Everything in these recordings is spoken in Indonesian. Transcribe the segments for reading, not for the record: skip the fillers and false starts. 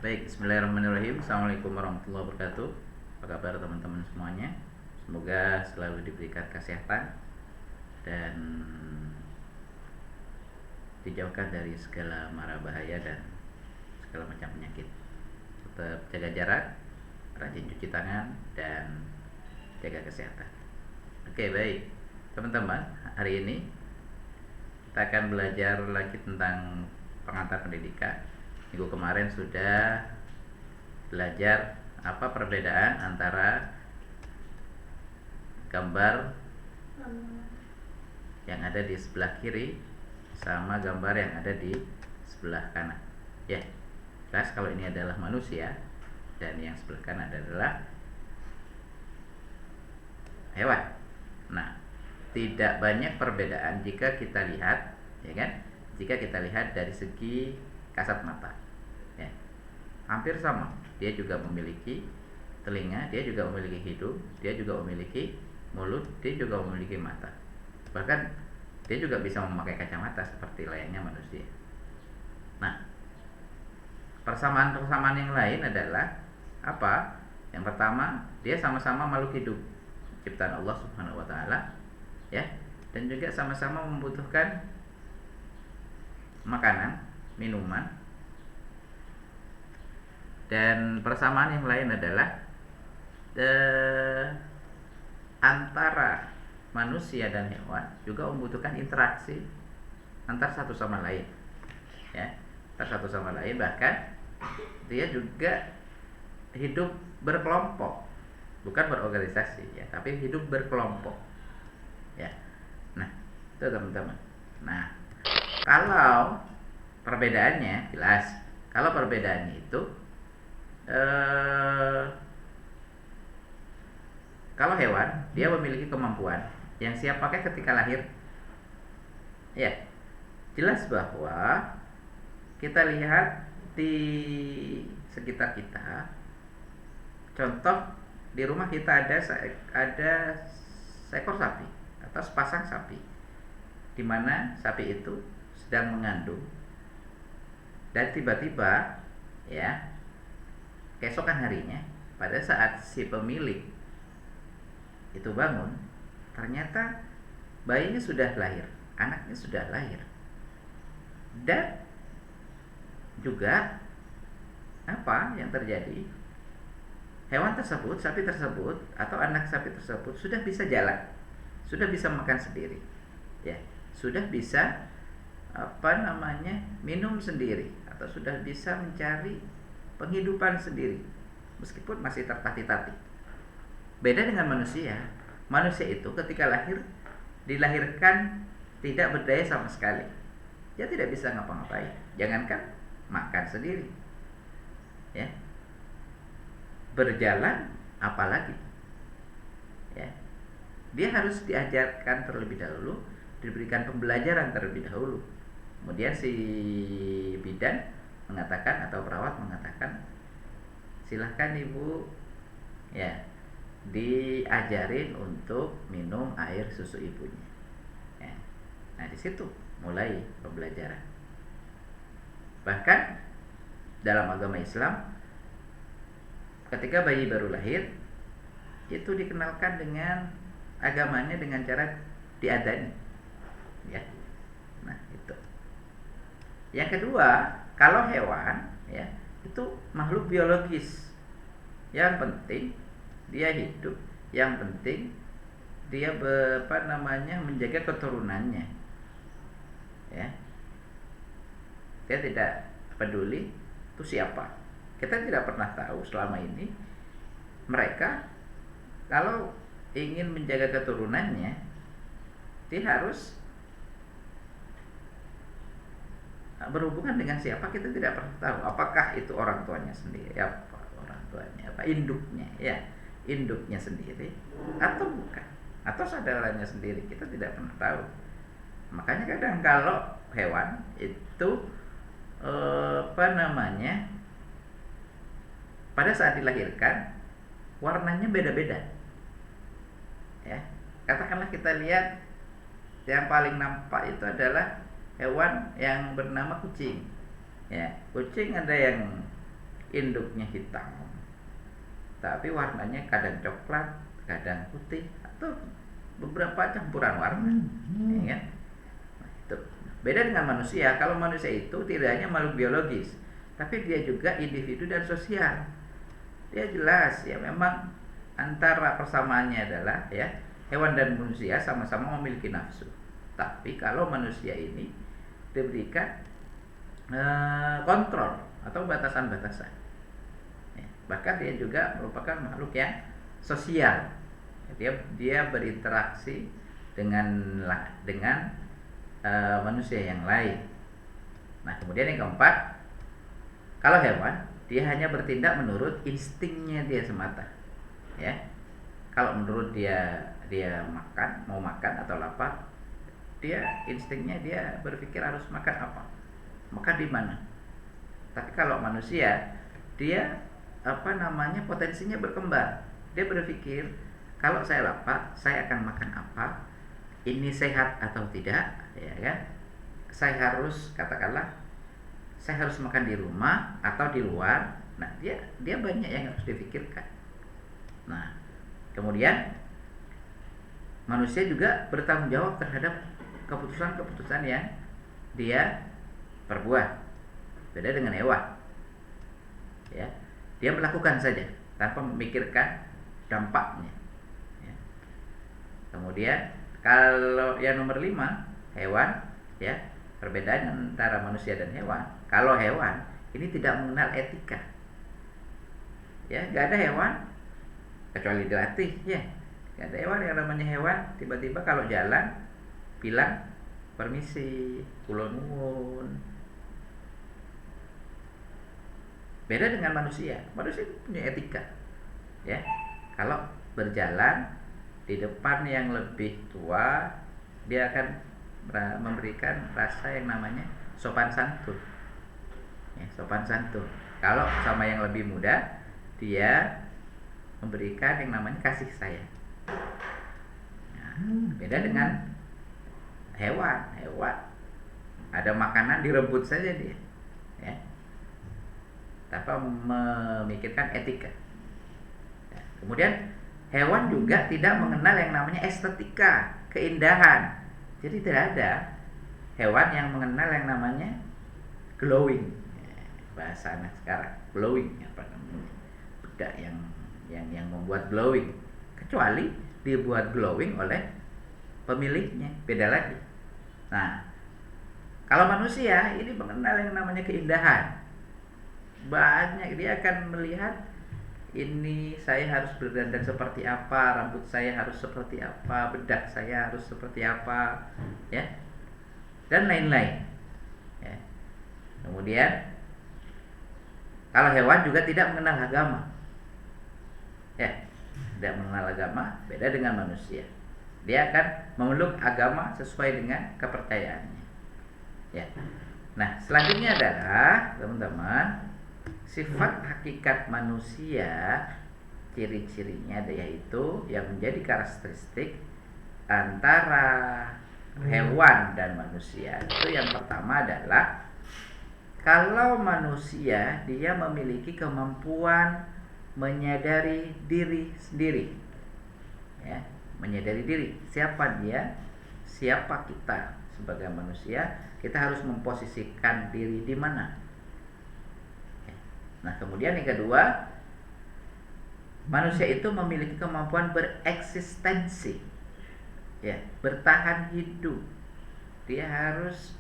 Baik, bismillahirrahmanirrahim. Assalamualaikum warahmatullahi wabarakatuh. Apa kabar teman-teman semuanya? Semoga selalu diberikan kesehatan dan dijauhkan dari segala mara bahaya dan segala macam penyakit. Tetap jaga jarak, rajin cuci tangan, dan jaga kesehatan. Oke, baik. Teman-teman, hari ini kita akan belajar lagi tentang pengantar pendidikan. Minggu kemarin sudah belajar apa perbedaan antara gambar yang ada di sebelah kiri sama gambar yang ada di sebelah kanan. Ya, jelas kalau ini adalah manusia dan yang sebelah kanan adalah hewan. Nah, tidak banyak perbedaan jika kita lihat, ya kan? Jika kita lihat dari segi kasat mata, ya, hampir sama. Dia juga memiliki telinga, dia juga memiliki hidung, dia juga memiliki mulut, dia juga memiliki mata. Bahkan dia juga bisa memakai kacamata seperti layaknya manusia. Nah, persamaan-persamaan yang lain adalah apa? Yang pertama, dia sama-sama makhluk hidup, ciptaan Allah Subhanahu wa taala, ya, dan juga sama-sama membutuhkan makanan, minuman. Dan persamaan yang lain adalah antara manusia dan hewan juga membutuhkan interaksi antar satu sama lain, ya, antar satu sama lain. Bahkan dia juga hidup berkelompok, bukan berorganisasi, ya, tapi hidup berkelompok, ya. Nah, itu teman-teman. Nah, kalau perbedaannya jelas, kalau perbedaannya itu kalau hewan dia memiliki kemampuan yang siap pakai ketika lahir, ya, jelas bahwa kita lihat di sekitar kita, contoh di rumah kita ada seekor sapi atau sepasang sapi, di mana sapi itu sedang mengandung dan tiba-tiba, ya, keesokan harinya pada saat si pemilik itu bangun, ternyata bayinya sudah lahir, anaknya sudah lahir. Dan juga apa yang terjadi? Hewan tersebut, sapi tersebut atau anak sapi tersebut sudah bisa jalan, sudah bisa makan sendiri, ya, sudah bisa minum sendiri, atau sudah bisa mencari penghidupan sendiri meskipun masih tertatih-tatih. Beda dengan manusia. Manusia itu ketika lahir dilahirkan tidak berdaya sama sekali. Dia tidak bisa ngapa-ngapain, jangankan makan sendiri, ya, berjalan apalagi, ya. Dia harus diajarkan terlebih dahulu, diberikan pembelajaran terlebih dahulu. Kemudian si bidan mengatakan atau perawat mengatakan, silahkan ibu, ya, diajarin untuk minum air susu ibunya, ya. Nah, di situ mulai pembelajaran. Bahkan dalam agama Islam, ketika bayi baru lahir itu dikenalkan dengan agamanya dengan cara diadani, ya. Nah, itu. Yang kedua, kalau hewan, ya, itu makhluk biologis. Yang penting dia hidup, yang penting dia menjaga keturunannya, ya. Dia tidak peduli itu siapa. Kita tidak pernah tahu selama ini mereka kalau ingin menjaga keturunannya, dia harus berhubungan dengan siapa, kita tidak pernah tahu. Apakah itu orang tuanya sendiri, apa orang tuanya, apa induknya, ya, induknya sendiri atau bukan, atau saudaranya sendiri, kita tidak pernah tahu. Makanya kadang kalau hewan itu pada saat dilahirkan warnanya beda-beda, ya. Katakanlah kita lihat yang paling nampak itu adalah hewan yang bernama kucing, ya. Kucing ada yang induknya hitam, tapi warnanya kadang coklat, kadang putih, atau beberapa campuran warna, ya kan? Nah, itu beda dengan manusia. Kalau manusia itu tidak hanya makhluk biologis, tapi dia juga individu dan sosial. Dia jelas ya, memang antara persamaannya adalah ya, hewan dan manusia sama-sama memiliki nafsu. Tapi kalau manusia ini diberikan kontrol atau batasan-batasan. Bahkan dia juga merupakan makhluk yang sosial. Dia berinteraksi dengan manusia yang lain. Nah, kemudian yang keempat, kalau hewan dia hanya bertindak menurut instingnya dia semata. Ya. Kalau menurut dia mau makan atau lapar, dia instingnya dia berpikir harus makan apa, makan di mana. Tapi kalau manusia, dia potensinya berkembang. Dia berpikir, kalau saya lapar, saya akan makan apa, ini sehat atau tidak, ya kan? Saya harus makan di rumah atau di luar. Nah, dia banyak yang harus dipikirkan. Nah, kemudian manusia juga bertanggung jawab terhadap keputusan-keputusan yang dia perbuat. Beda dengan hewan. Ya. Dia melakukan saja tanpa memikirkan dampaknya. Ya. Kemudian kalau yang nomor 5, hewan, ya, perbedaan antara manusia dan hewan. Kalau hewan ini tidak mengenal etika. Ya, nggak ada hewan kecuali dilatih, ya. Nggak ada hewan yang namanya hewan tiba-tiba kalau jalan bilang permisi, kula nuwun. Beda dengan manusia. Manusia punya etika. Ya. Kalau berjalan di depan yang lebih tua, dia akan memberikan rasa yang namanya sopan santun. Ya, sopan santun. Kalau sama yang lebih muda, dia memberikan yang namanya kasih sayang. Nah, beda dengan hewan. Ada makanan direbut saja dia. Ya. Tanpa memikirkan etika. Ya. Kemudian hewan juga tidak mengenal yang namanya estetika, keindahan. Jadi tidak ada hewan yang mengenal yang namanya glowing. Ya, bahasa anak sekarang, glowing apa namanya? Bedak yang membuat glowing. Kecuali dibuat glowing oleh pemiliknya, beda lagi. Nah, kalau manusia ini mengenal yang namanya keindahan. Banyak dia akan melihat, ini saya harus berdandan seperti apa, rambut saya harus seperti apa, bedak saya harus seperti apa, ya, dan lain-lain. Ya. Kemudian kalau hewan juga tidak mengenal agama, ya, tidak mengenal agama, beda dengan manusia. Dia akan memeluk agama sesuai dengan kepercayaannya. Ya. Nah, selanjutnya adalah teman-teman, sifat hakikat manusia, ciri-cirinya yaitu yang menjadi karakteristik antara hewan dan manusia. Itu yang pertama adalah, kalau manusia dia memiliki kemampuan menyadari diri sendiri. Ya, menyadari diri. Siapa dia? Siapa kita sebagai manusia? Kita harus memposisikan diri di mana? Nah, kemudian yang kedua, manusia itu memiliki kemampuan bereksistensi, ya, bertahan hidup. Dia harus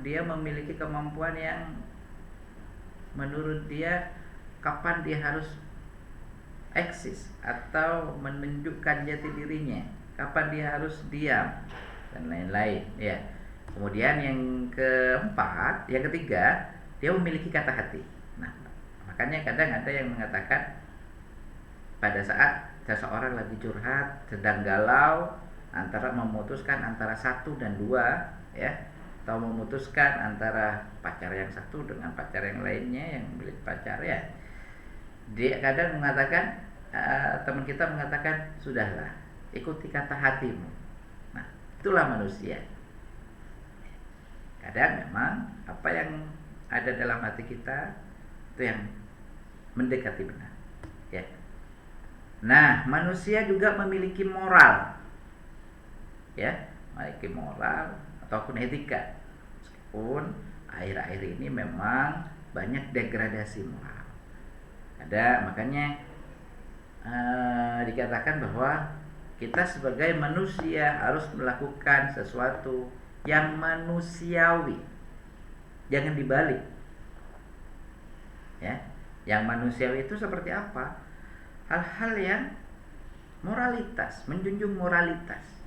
dia memiliki kemampuan yang menurut dia kapan dia harus eksis atau menunjukkan jati dirinya, kapan dia harus diam dan lain-lain, ya. Kemudian yang ketiga, dia memiliki kata hati. Nah, makanya kadang ada yang mengatakan pada saat seseorang lagi curhat, sedang galau, antara memutuskan antara 1 dan 2, ya, atau memutuskan antara pacar yang satu dengan pacar yang lainnya, yang milik pacar, ya. Dia kadang mengatakan, teman kita mengatakan, sudahlah, ikuti kata hatimu. Nah, itulah manusia. Kadang memang apa yang ada dalam hati kita Itu yang mendekati benar, ya. Nah, manusia juga memiliki moral, ya, memiliki moral ataupun etika. Meskipun akhir-akhir ini memang banyak degradasi moral. Makanya dikatakan bahwa kita sebagai manusia harus melakukan sesuatu yang manusiawi, jangan dibalik, ya. Yang manusiawi itu seperti apa? Hal-hal yang moralitas, menjunjung moralitas,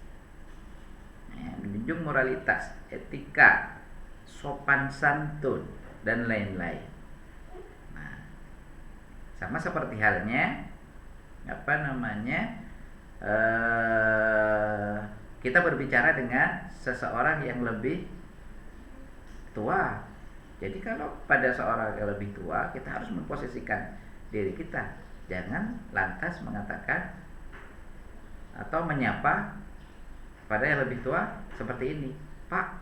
ya, menjunjung moralitas, etika, sopan santun, dan lain-lain. Nah, sama seperti halnya kita berbicara dengan seseorang yang lebih tua. Jadi kalau pada seorang yang lebih tua, kita harus memposisikan diri kita. Jangan lantas mengatakan atau menyapa pada yang lebih tua seperti ini, "Pak,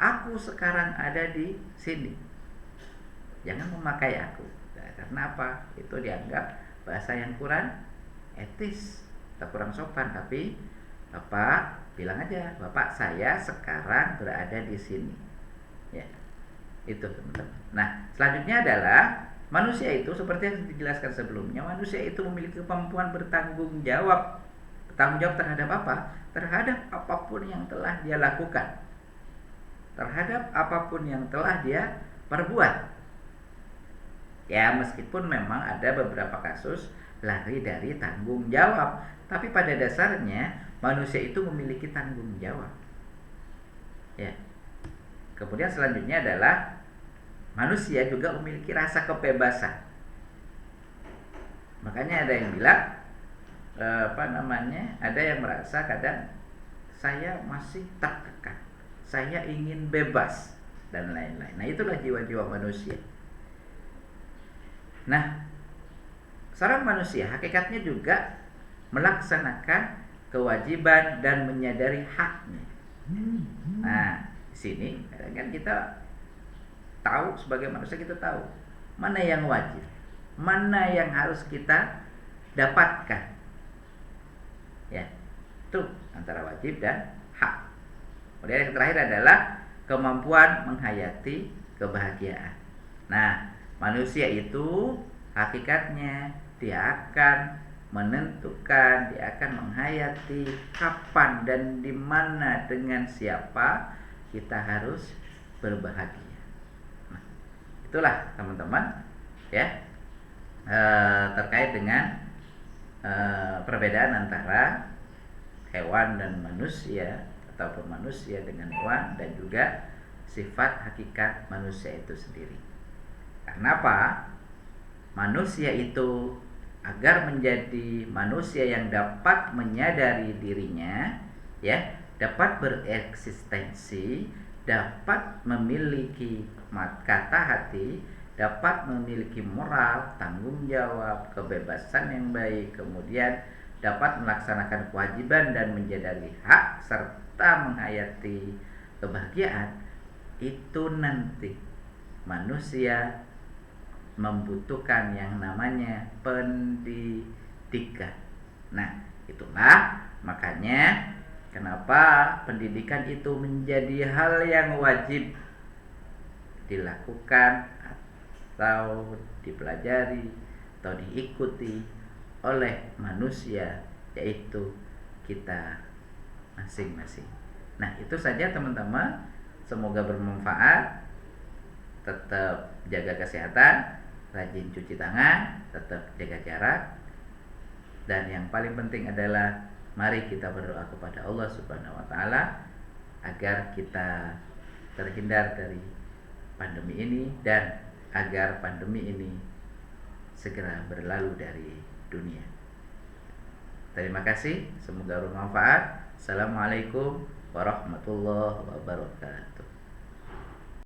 aku sekarang ada di sini." Jangan memakai aku. Nah, karena apa? Itu dianggap bahasa yang kurang etis atau kurang sopan. Tapi Bapak bilang aja, "Bapak, saya sekarang berada di sini." Ya. Itu, teman-teman. Nah, selanjutnya adalah manusia itu seperti yang dijelaskan sebelumnya, manusia itu memiliki kemampuan bertanggung jawab. Bertanggung jawab terhadap apa? Terhadap apapun yang telah dia lakukan, terhadap apapun yang telah dia perbuat. Ya, meskipun memang ada beberapa kasus lari dari tanggung jawab, tapi pada dasarnya manusia itu memiliki tanggung jawab. Ya. Kemudian selanjutnya adalah manusia juga memiliki rasa kebebasan. Makanya ada yang bilang ada yang merasa kadang saya masih tertekan, saya ingin bebas, dan lain-lain. Nah, itulah jiwa-jiwa manusia. Nah, seorang manusia hakikatnya juga melaksanakan kewajiban dan menyadari haknya. Nah, di sini kan kita tahu, sebagai manusia kita tahu mana yang wajib, mana yang harus kita dapatkan. Ya, itu antara wajib dan hak. Kemudian yang terakhir adalah kemampuan menghayati kebahagiaan. Nah, manusia itu hakikatnya dia akan menentukan, dia akan menghayati kapan dan di mana, dengan siapa kita harus berbahagia. Nah, itulah teman-teman, ya, terkait dengan perbedaan antara hewan dan manusia, ataupun manusia dengan hewan, dan juga sifat hakikat manusia itu sendiri. Karena apa? Manusia itu agar menjadi manusia yang dapat menyadari dirinya, ya, dapat bereksistensi, dapat memiliki kata hati, dapat memiliki moral, tanggung jawab, kebebasan yang baik, kemudian dapat melaksanakan kewajiban dan menyadari hak serta menghayati kebahagiaan. Itu nanti manusia membutuhkan yang namanya pendidikan. Nah, itulah makanya kenapa pendidikan itu menjadi hal yang wajib dilakukan atau dipelajari atau diikuti oleh manusia, yaitu kita masing-masing. Nah, itu saja teman-teman, semoga bermanfaat. Tetap jaga kesehatan, rajin cuci tangan, tetap jaga jarak, dan yang paling penting adalah mari kita berdoa kepada Allah Subhanahu wa taala agar kita terhindar dari pandemi ini dan agar pandemi ini segera berlalu dari dunia. Terima kasih, semoga bermanfaat. Assalamualaikum warahmatullahi wabarakatuh.